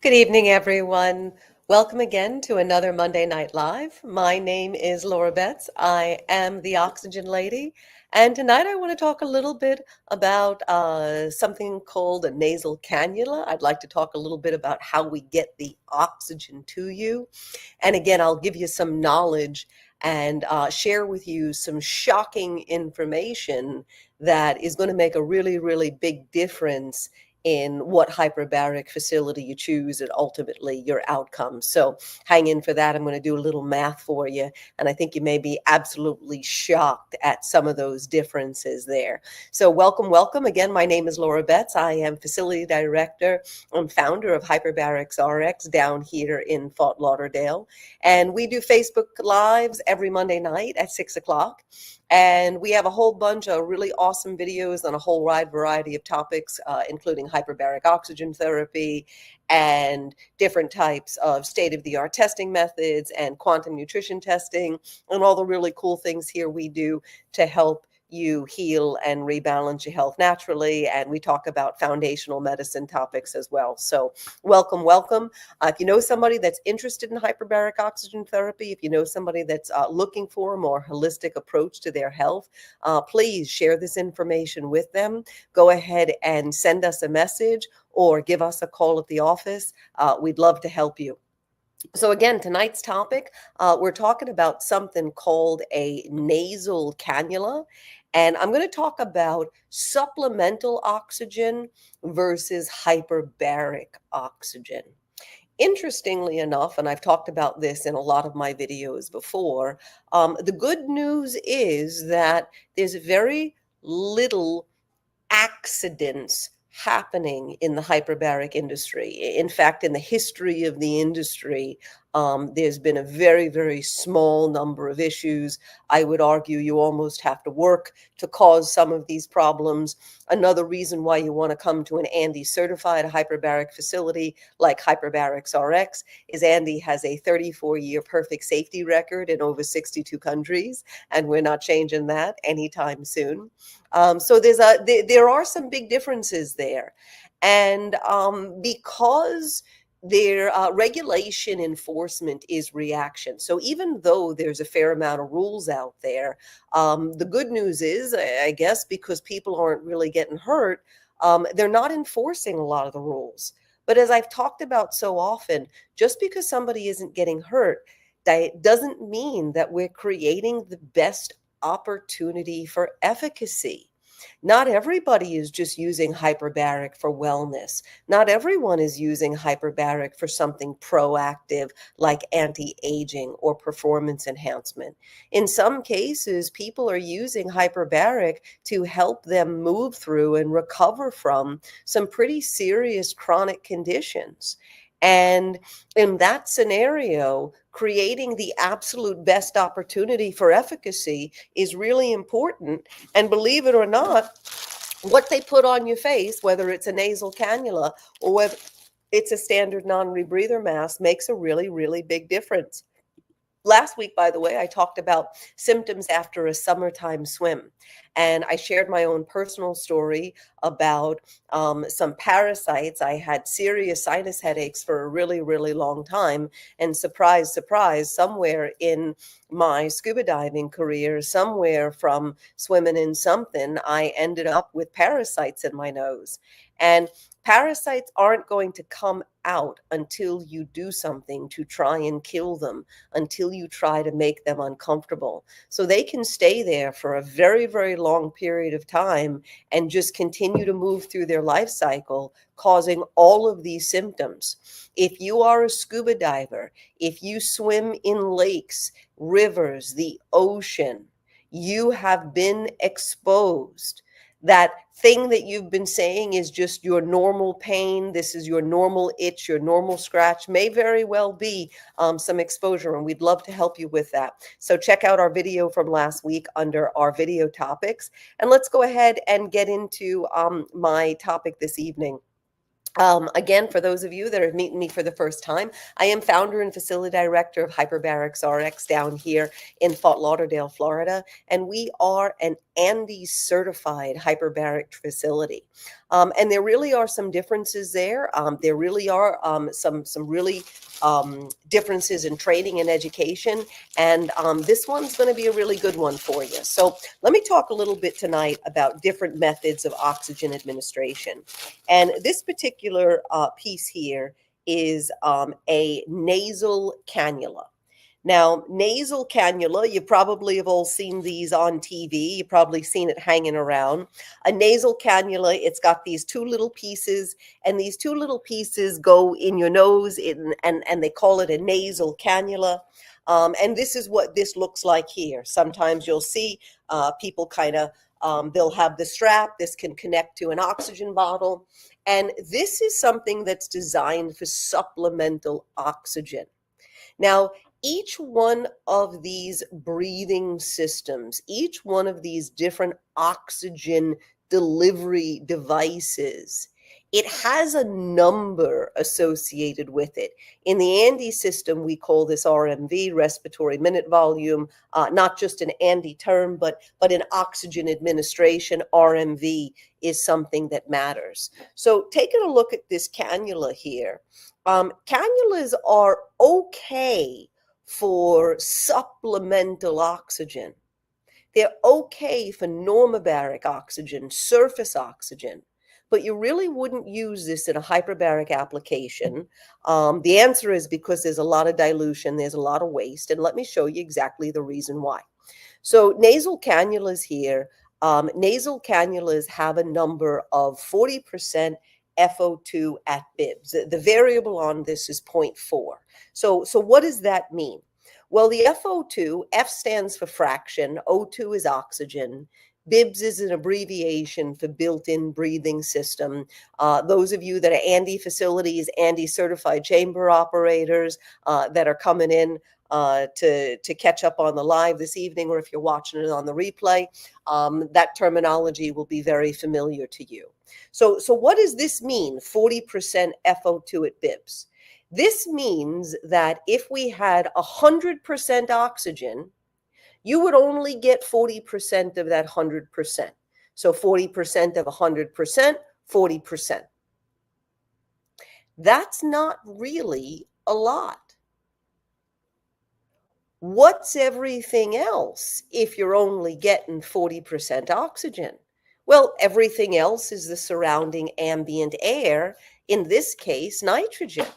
Good evening, everyone. Welcome again to another Monday Night Live. My name is Laura Betts. I am the Oxygen Lady. And tonight I want to talk a little bit about something called a nasal cannula. I'd like to talk a little bit about how we get the oxygen to you. And again, I'll give you some knowledge and share with you some shocking information that is going to make a really, really big difference in what hyperbaric facility you choose and ultimately your outcome. So hang in for that. I'm going to do a little math for you. And I think you may be absolutely shocked at some of those differences there. So welcome, welcome. Again, my name is Laura Betts. I am facility director and founder of Hyperbaric RX down here in Fort Lauderdale. And we do Facebook Lives every Monday night at 6 o'clock. And we have a whole bunch of really awesome videos on a whole wide variety of topics, including hyperbaric oxygen therapy and different types of state-of-the-art testing methods and quantum nutrition testing and all the really cool things here we do to help you heal and rebalance your health naturally. And we talk about foundational medicine topics as well. So welcome, welcome. If you know somebody that's interested in hyperbaric oxygen therapy, if you know somebody that's looking for a more holistic approach to their health, please share this information with them. Go ahead and send us a message or give us a call at the office. We'd love to help you. So again, tonight's topic, we're talking about something called a nasal cannula. And I'm going to talk about supplemental oxygen versus hyperbaric oxygen. Interestingly enough, and I've talked about this in a lot of my videos before, the good news is that there's very little accidents happening in the hyperbaric industry. In fact, in the history of the industry, there's been a very, very small number of issues. I would argue you almost have to work to cause some of these problems. Another reason why you want to come to an ANDI Certified Hyperbaric Facility like Hyperbaric RX is ANDI has a 34-year perfect safety record in over 62 countries, and we're not changing that anytime soon. So there are some big differences there. And because their regulation enforcement is reaction. So even though there's a fair amount of rules out there, the good news is, I guess, because people aren't really getting hurt, they're not enforcing a lot of the rules. But as I've talked about so often, just because somebody isn't getting hurt, that doesn't mean that we're creating the best opportunity for efficacy. Not everybody is just using hyperbaric for wellness. Not everyone is using hyperbaric for something proactive like anti-aging or performance enhancement. In some cases, people are using hyperbaric to help them move through and recover from some pretty serious chronic conditions. And in that scenario, creating the absolute best opportunity for efficacy is really important. And believe it or not, what they put on your face, whether it's a nasal cannula or whether it's a standard non-rebreather mask, makes a really, really big difference. Last week, by the way, I talked about symptoms after a summertime swim. And I shared my own personal story about some parasites. I had serious sinus headaches for a really, really long time. And surprise, surprise, somewhere in my scuba diving career, somewhere from swimming in something, I ended up with parasites in my nose. And parasites aren't going to come out until you do something to try and kill them, until you try to make them uncomfortable. So they can stay there for a very, very long period of time and just continue to move through their life cycle, causing all of these symptoms. If you are a scuba diver, if you swim in lakes, rivers, the ocean, you have been exposed. That thing that you've been saying is just your normal pain, this is your normal itch, your normal scratch, may very well be some exposure, and we'd love to help you with that. So check out our video from last week under our video topics, and let's go ahead and get into my topic this evening. Again, for those of you that are meeting me for the first time, I am founder and facility director of Hyperbaric RX down here in Fort Lauderdale, Florida, and we are an ANDI Certified Hyperbaric Facility. And there really are some differences there. There really are some really differences in training and education. And this one's going to be a really good one for you. So let me talk a little bit tonight about different methods of oxygen administration. And this particular piece here is a nasal cannula. Now, nasal cannula, you probably have all seen these on TV. You've probably seen it hanging around. A nasal cannula, it's got these two little pieces, and these two little pieces go in your nose, and they call it a nasal cannula. And this is what this looks like here. Sometimes you'll see people kind of, they'll have the strap. This can connect to an oxygen bottle. And this is something that's designed for supplemental oxygen. Now, each one of these breathing systems, each one of these different oxygen delivery devices, it has a number associated with it. In the ANDI system, we call this RMV, respiratory minute volume, not just an ANDI term, but in oxygen administration, RMV is something that matters. So taking a look at this cannula here, cannulas are okay for supplemental oxygen. They're okay for normobaric oxygen, surface oxygen, but you really wouldn't use this in a hyperbaric application. The answer is because there's a lot of dilution, there's a lot of waste, and let me show you exactly the reason why. So nasal cannulas here, nasal cannulas have a number of 40% FO2 at bibs. The variable on this is 0.4. So what does that mean? Well, the FO2, F stands for fraction, O2 is oxygen, BIBS is an abbreviation for built-in breathing system. Those of you that are ANDI facilities, ANDI Certified Chamber Operators that are coming in to catch up on the live this evening, or if you're watching it on the replay, that terminology will be very familiar to you. So what does this mean, 40% FO2 at bibs? This means that if we had 100% oxygen, you would only get 40% of that 100%. So 40% of 100%, 40%. That's not really a lot. What's everything else if you're only getting 40% oxygen? Well, everything else is the surrounding ambient air, in this case, nitrogen.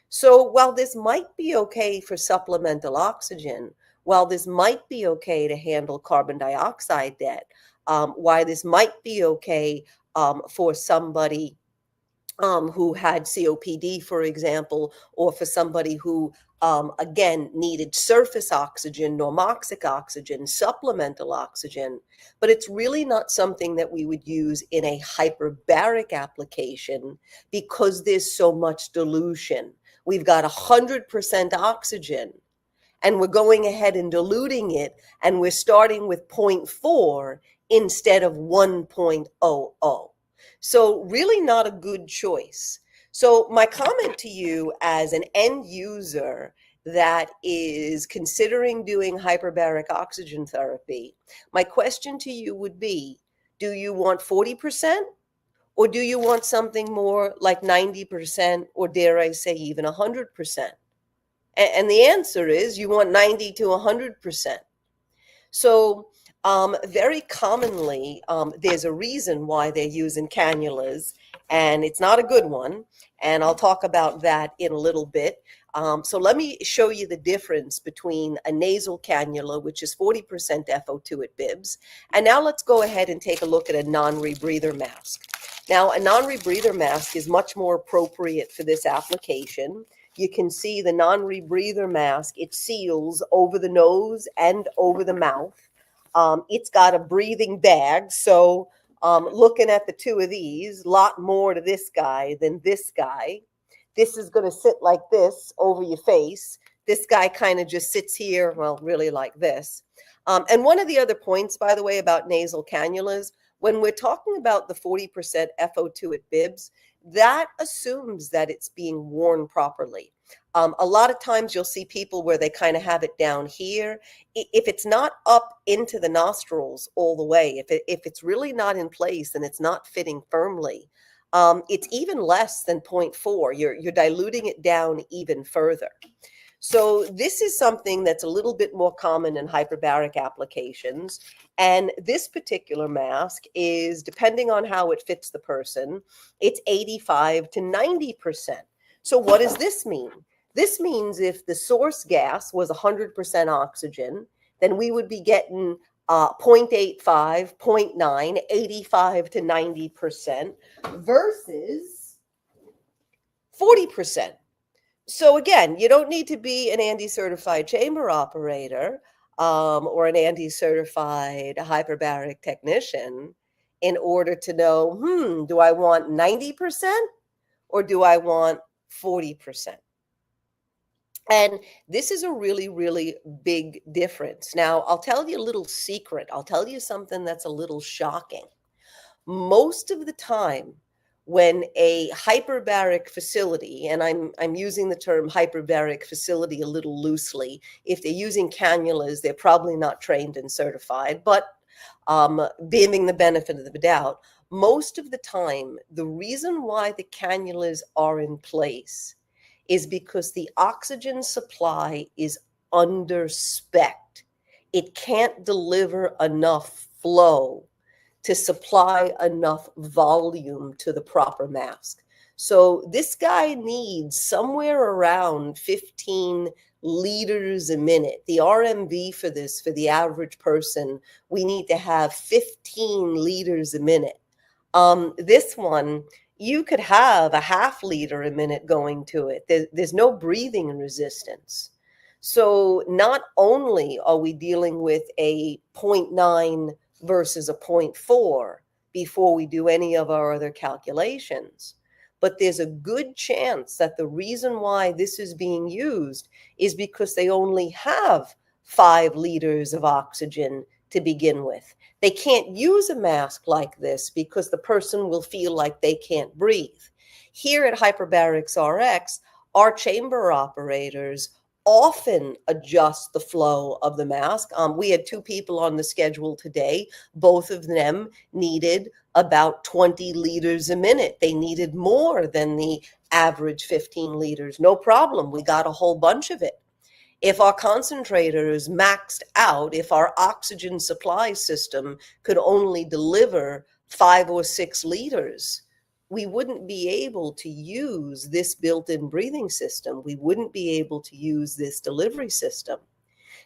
So while this might be okay for supplemental oxygen, while this might be okay to handle carbon dioxide debt, why this might be okay for somebody who had COPD, for example, or for somebody who, again, needed surface oxygen, normoxic oxygen, supplemental oxygen, but it's really not something that we would use in a hyperbaric application because there's so much dilution. We've got 100% oxygen, and we're going ahead and diluting it, and we're starting with 0.4 instead of 1.00. So really not a good choice. So my comment to you as an end user that is considering doing hyperbaric oxygen therapy, my question to you would be, do you want 40%? Or do you want something more like 90%, or dare I say even 100%? And the answer is you want 90 to 100%. So very commonly, there's a reason why they're using cannulas, and it's not a good one. And I'll talk about that in a little bit. So let me show you the difference between a nasal cannula, which is 40% FO2 at bibs. And now let's go ahead and take a look at a non-rebreather mask. Now, a non-rebreather mask is much more appropriate for this application. You can see the non-rebreather mask, it seals over the nose and over the mouth. It's got a breathing bag, so looking at the two of these, a lot more to this guy than this guy. This is going to sit like this over your face. This guy kind of just sits here, well, really like this. And one of the other points, by the way, about nasal cannulas, when we're talking about the 40% FO2 at bibs, that assumes that it's being worn properly. A lot of times you'll see people where they kind of have it down here. If it's not up into the nostrils all the way, if it's really not in place and it's not fitting firmly, it's even less than 0.4. You're diluting it down even further. So this is something that's a little bit more common in hyperbaric applications. And this particular mask is, depending on how it fits the person, it's 85 to 90%. So what does this mean? This means if the source gas was 100% oxygen, then we would be getting 0.85, 0.9, 85 to 90% versus 40%. So again, you don't need to be an ANDI Certified Chamber Operator or an ANDI Certified Hyperbaric Technician in order to know, do I want 90% or do I want 40%? And this is a really, really big difference. Now, I'll tell you a little secret. I'll tell you something that's a little shocking. Most of the time, when a hyperbaric facility, and I'm using the term hyperbaric facility a little loosely, if they're using cannulas, they're probably not trained and certified, but beaming the benefit of the doubt, most of the time, the reason why the cannulas are in place is because the oxygen supply is under spec. It can't deliver enough flow to supply enough volume to the proper mask. So this guy needs somewhere around 15 liters a minute. The RMV for this, for the average person, we need to have 15 liters a minute. This one, you could have a half liter a minute going to it. There's no breathing resistance. So not only are we dealing with a 0.9 versus a 0.4 before we do any of our other calculations, but there's a good chance that the reason why this is being used is because they only have 5 liters of oxygen to begin with. They can't use a mask like this because the person will feel like they can't breathe. Here at Hyperbarics RX, our chamber operators often adjust the flow of the mask. We had 2 people on the schedule today. Both of them needed about 20 liters a minute. They needed more than the average 15 liters. No problem. We got a whole bunch of it. If our concentrators maxed out, if our oxygen supply system could only deliver 5 or 6 liters, we wouldn't be able to use this built-in breathing system. We wouldn't be able to use this delivery system.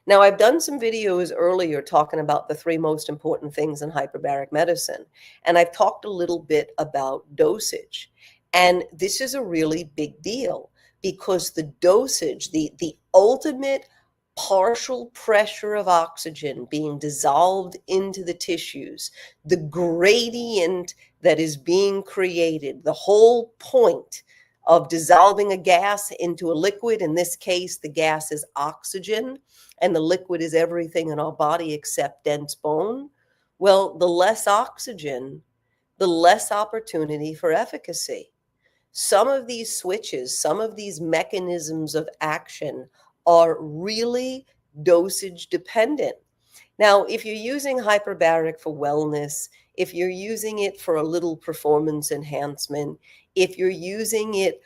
Now, I've done some videos earlier talking about the 3 most important things in hyperbaric medicine, and I've talked a little bit about dosage. And this is a really big deal because the dosage, the ultimate partial pressure of oxygen being dissolved into the tissues, the gradient that is being created, the whole point of dissolving a gas into a liquid, in this case, the gas is oxygen, and the liquid is everything in our body except dense bone. Well, the less oxygen, the less opportunity for efficacy. Some of these switches, some of these mechanisms of action are really dosage dependent. Now, if you're using hyperbaric for wellness, if you're using it for a little performance enhancement, if you're using it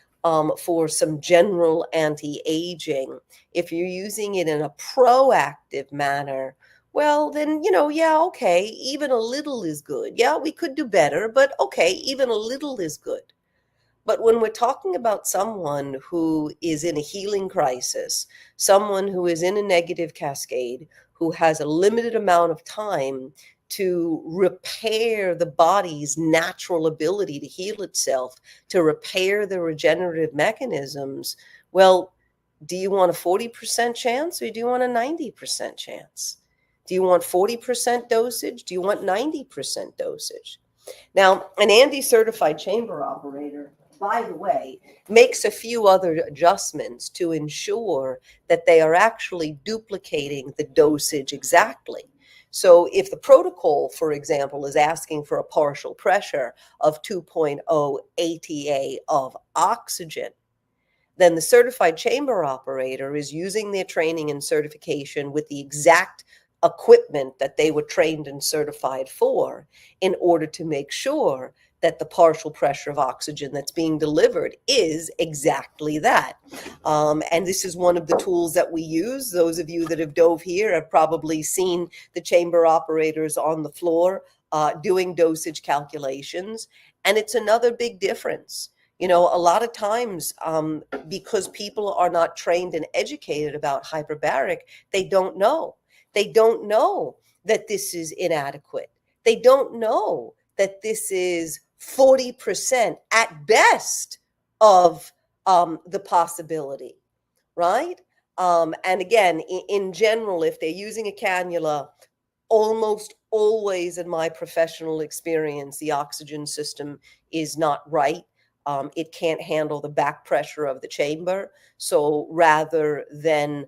for some general anti-aging, if you're using it in a proactive manner, well, then, yeah, okay, even a little is good. Yeah, we could do better, but okay, even a little is good. But when we're talking about someone who is in a healing crisis, someone who is in a negative cascade, who has a limited amount of time to repair the body's natural ability to heal itself, to repair the regenerative mechanisms, well, do you want a 40% chance or do you want a 90% chance? Do you want 40% dosage? Do you want 90% dosage? Now, an ANDI Certified Chamber Operator, by the way, makes a few other adjustments to ensure that they are actually duplicating the dosage exactly. So if the protocol, for example, is asking for a partial pressure of 2.0 ATA of oxygen, then the certified chamber operator is using their training and certification with the exact equipment that they were trained and certified for in order to make sure that the partial pressure of oxygen that's being delivered is exactly that. And this is one of the tools that we use. Those of you that have dove here have probably seen the chamber operators on the floor doing dosage calculations. And it's another big difference. You know, a lot of times, because people are not trained and educated about hyperbaric, they don't know. They don't know that this is inadequate. They don't know that this is 40% at best of the possibility, right? And again, in general, if they're using a cannula, almost always in my professional experience, the oxygen system is not right. It can't handle the back pressure of the chamber. So rather than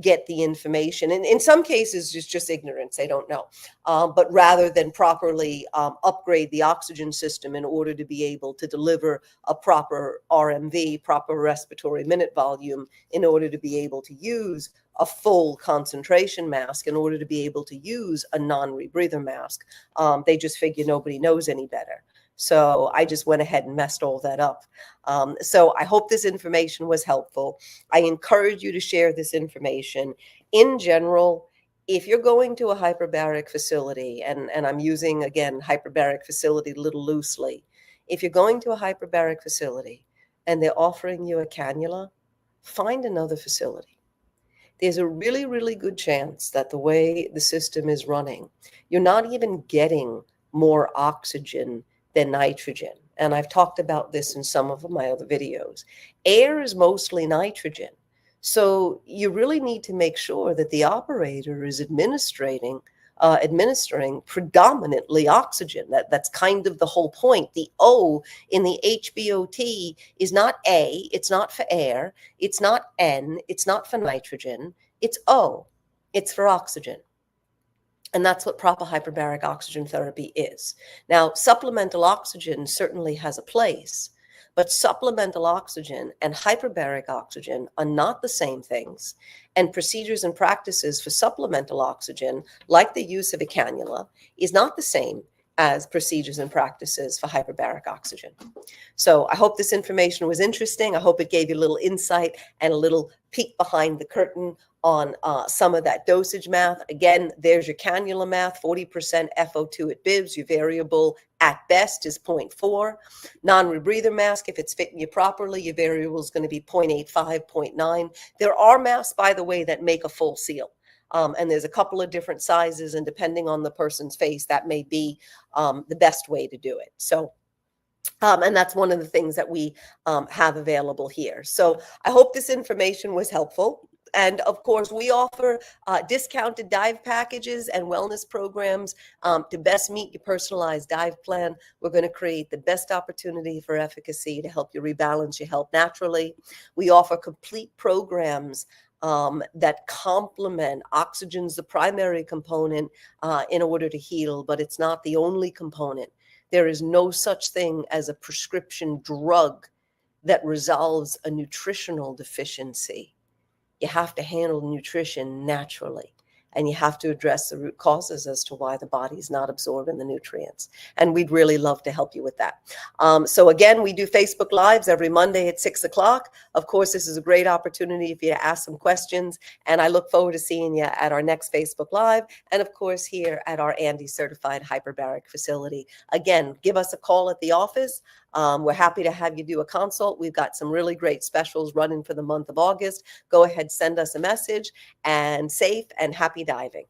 get the information, and in some cases it's just ignorance, they don't know, but rather than properly upgrade the oxygen system in order to be able to deliver a proper RMV, proper respiratory minute volume, in order to be able to use a full concentration mask, in order to be able to use a non-rebreather mask, they just figure nobody knows any better. So I just went ahead and messed all that up. So I hope this information was helpful. I encourage you to share this information. In general, if you're going to a hyperbaric facility, and I'm using, again, hyperbaric facility a little loosely, if you're going to a hyperbaric facility and they're offering you a cannula, find another facility. There's a really, really good chance that the way the system is running, you're not even getting more oxygen than nitrogen. And I've talked about this in some of my other videos. Air is mostly nitrogen. So you really need to make sure that the operator is administering predominantly oxygen. That's kind of the whole point. The O in the HBOT is not A, it's not for air, it's not N, it's not for nitrogen, it's O, it's for oxygen. And that's what proper hyperbaric oxygen therapy is. Now, supplemental oxygen certainly has a place, but supplemental oxygen and hyperbaric oxygen are not the same things. And procedures and practices for supplemental oxygen, like the use of a cannula, is not the same as procedures and practices for hyperbaric oxygen. So I hope this information was interesting. I hope it gave you a little insight and a little peek behind the curtain on some of that dosage math. Again, there's your cannula math, 40% FO2 at bibs. Your variable at best is 0.4. Non-rebreather mask, if it's fitting you properly, your variable is going to be 0.85, 0.9. There are masks, by the way, that make a full seal. And there's a couple of different sizes, and depending on the person's face, that may be the best way to do it. So, and that's one of the things that we have available here. So I hope this information was helpful. And of course, we offer discounted dive packages and wellness programs to best meet your personalized dive plan. We're going to create the best opportunity for efficacy to help you rebalance your health naturally. We offer complete programs that complement. Oxygen's the primary component in order to heal, but it's not the only component. There is no such thing as a prescription drug that resolves a nutritional deficiency. You have to handle nutrition naturally, and you have to address the root causes as to why the body is not absorbing the nutrients. And we'd really love to help you with that. So again, we do Facebook Lives every Monday at 6 o'clock. Of course, this is a great opportunity for you to ask some questions, and I look forward to seeing you at our next Facebook Live, and of course here at our ANDI Certified Hyperbaric Facility. Again, give us a call at the office. We're happy to have you do a consult. We've got some really great specials running for the month of August. Go ahead, send us a message, and safe and happy diving.